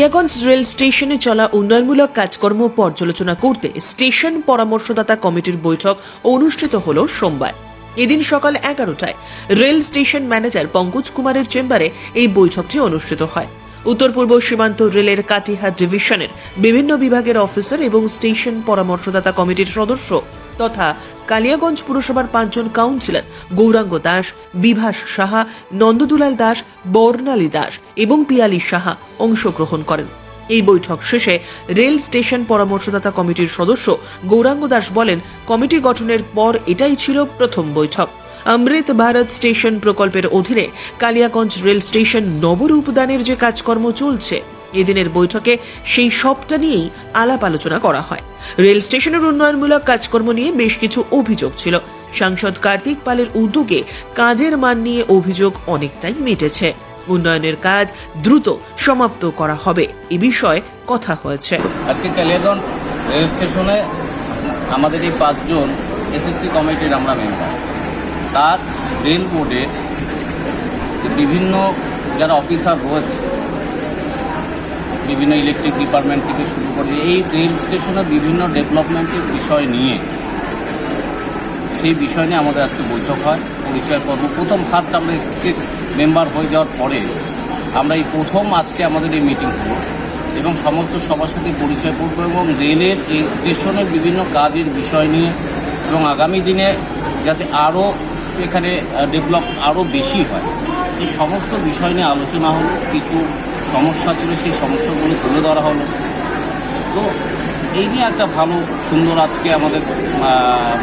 Kaliaganj rail স্টেশনে চলা উন্নয়নমূলক কাজকর্ম পর্যালোচনা করতে স্টেশন পরামর্শদাতা কমিটির বৈঠক অনুষ্ঠিত হল সোমবার। এদিন সকাল 11টায় রেল স্টেশন ম্যানেজার পঙ্কজ কুমারের চেম্বারে এই বৈঠকটি অনুষ্ঠিত হয়। উত্তর পূর্ব সীমান্ত রেলের কাটিহাট ডিভিশনের বিভিন্ন বিভাগের অফিসার এবং স্টেশন পরামর্শদাতা কমিটির সদস্য তথা কালিয়াগঞ্জ পুরসভার 5 জন কাউন্সিলর গৌরাঙ্গ দাস, বিভাস সাহা, নন্দদুলাল দাস, বর্ণালী দাস এবং পিয়ালি সাহা অংশগ্রহণ করেন। এই বৈঠক শেষে রেল স্টেশন পরামর্শদাতা কমিটির সদস্য গৌরাঙ্গ দাস বলেন, কমিটি গঠনের পর এটাই ছিল প্রথম বৈঠক। অমৃত ভারত স্টেশন প্রকল্পের অধীনে কালিয়াগঞ্জ রেল স্টেশন নবরূপদানের যে কাজকর্ম চলছে, এদিনের বৈঠকে সেই সবটা নিয়েই আলাপ আলোচনা করা হয়। রেল স্টেশনের উন্নয়নমূলক কাজকর্ম নিয়ে বেশ কিছু অভিযোগ ছিল। সাংসদ কার্তিক পালের উদ্যোগে কাজের মান নিয়ে অভিযোগ অনেকটাই মিটেছে। উন্নয়নের কাজ দ্রুত সমাপ্ত করা হবে এ বিষয়ে কথা হয়েছে। আজকে কালিয়াগঞ্জ রেল স্টেশনে আমাদের এই 5 জন এসএসসি কমিটির আমরা মেম্বার, তার রেল বোর্ডে বিভিন্ন যারা অফিসার রয়েছে, বিভিন্ন ইলেকট্রিক ডিপার্টমেন্ট থেকে শুরু করে এই রেল স্টেশনের বিভিন্ন ডেভেলপমেন্টের বিষয় নিয়ে আমাদের আজকে বৈঠক হয়, পরিচয় পর্ব। ফার্স্ট আমরা এসএসসি মেম্বার হয়ে যাওয়ার পরে আমরা এই প্রথম আজকে আমাদের এই মিটিং হলো এবং সমস্ত সবার সাথে পরিচয় পর্ব এবং রেলের এই স্টেশনের বিভিন্ন কাজের বিষয় নিয়ে এবং আগামী দিনে যাতে আরও এখানে ডেভেলপ আরও বেশি হয়, এই সমস্ত বিষয় নিয়ে আলোচনা হলো। কিছু সমস্যা ছিল, সেই সমস্যাগুলো তুলে ধরা হলো। তো এই নিয়ে একটা ভালো সুন্দর আজকে আমাদের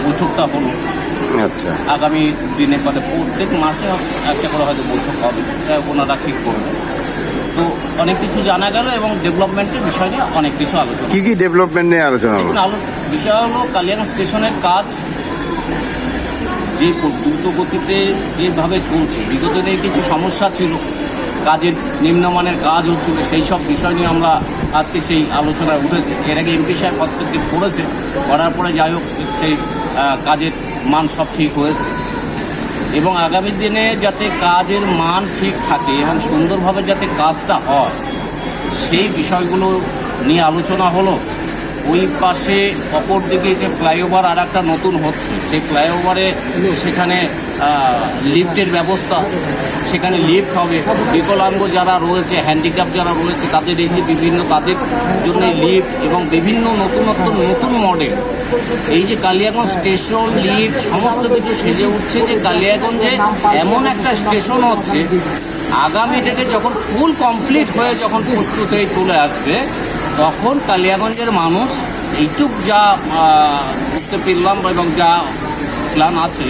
বৈঠকটা হলো। আচ্ছা, আগামী দিনে প্রত্যেক মাসে একটা করে হয়তো বৈঠক হবে, ওনারা ঠিক করবে। তো অনেক কিছু জানা গেল এবং ডেভেলপমেন্টের বিষয় নিয়ে অনেক কিছু আলোচনা। কি ডেভেলপমেন্ট নিয়ে আলোচনা হলো? বিষয় হলো কালিয়াগঞ্জ স্টেশনের কাজ যে দ্রুত গতিতে যেভাবে চলছে, বিগত দিনে কিছু সমস্যা ছিল, কাজের নিম্নমানের কাজ হচ্ছিল, সেই সব বিষয় নিয়ে আমরা আজকে সেই আলোচনায় উঠেছে। এর আগে এমপি সাহেব হস্তক্ষেপ করেছে, করার পরে যাই হোক সেই কাজের মান সব ঠিক হয়েছে এবং আগামী দিনে যাতে কাজের মান ঠিক থাকে এবং সুন্দরভাবে যাতে কাজটা হয়, সেই বিষয়গুলো নিয়ে আলোচনা হলো। ওই পাশে অপর দিকে যে ফ্লাইওভার আর একটা নতুন হচ্ছে, সেই ফ্লাইওভারে সেখানে লিফটের ব্যবস্থা, সেখানে লিফট হবে। বিকলাঙ্গ যারা রয়েছে, হ্যান্ডিক্যাপ যারা রয়েছে, তাদের এই যে বিভিন্ন তাদের জন্য লিফট এবং বিভিন্ন নতুন মডেল। এই যে কালিয়াগঞ্জ স্টেশন, লিফট সমস্ত কিছু সেজে উঠছে যে কালিয়াগঞ্জে এমন একটা স্টেশন হচ্ছে, আগামী ডেটে যখন ফুল কমপ্লিট হয়ে যখন প্রস্তুত হয়ে চলে আসবে, তখন কালিয়াগঞ্জের মানুষ এইটুক যা বুঝতে পারলাম এবং যা প্ল্যান আছে,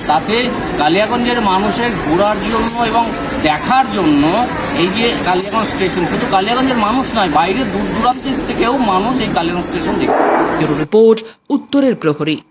তাতে কালিয়াগঞ্জের মানুষের ঘোরার জন্য এবং দেখার জন্য এই যে কালিয়াগঞ্জ স্টেশন, শুধু কালিয়াগঞ্জের মানুষ নয়, বাইরে দূর দূরান্ত থেকেও মানুষ এই কালিয়াগঞ্জ স্টেশন দেখবে। রিপোর্ট উত্তরের প্রহরী।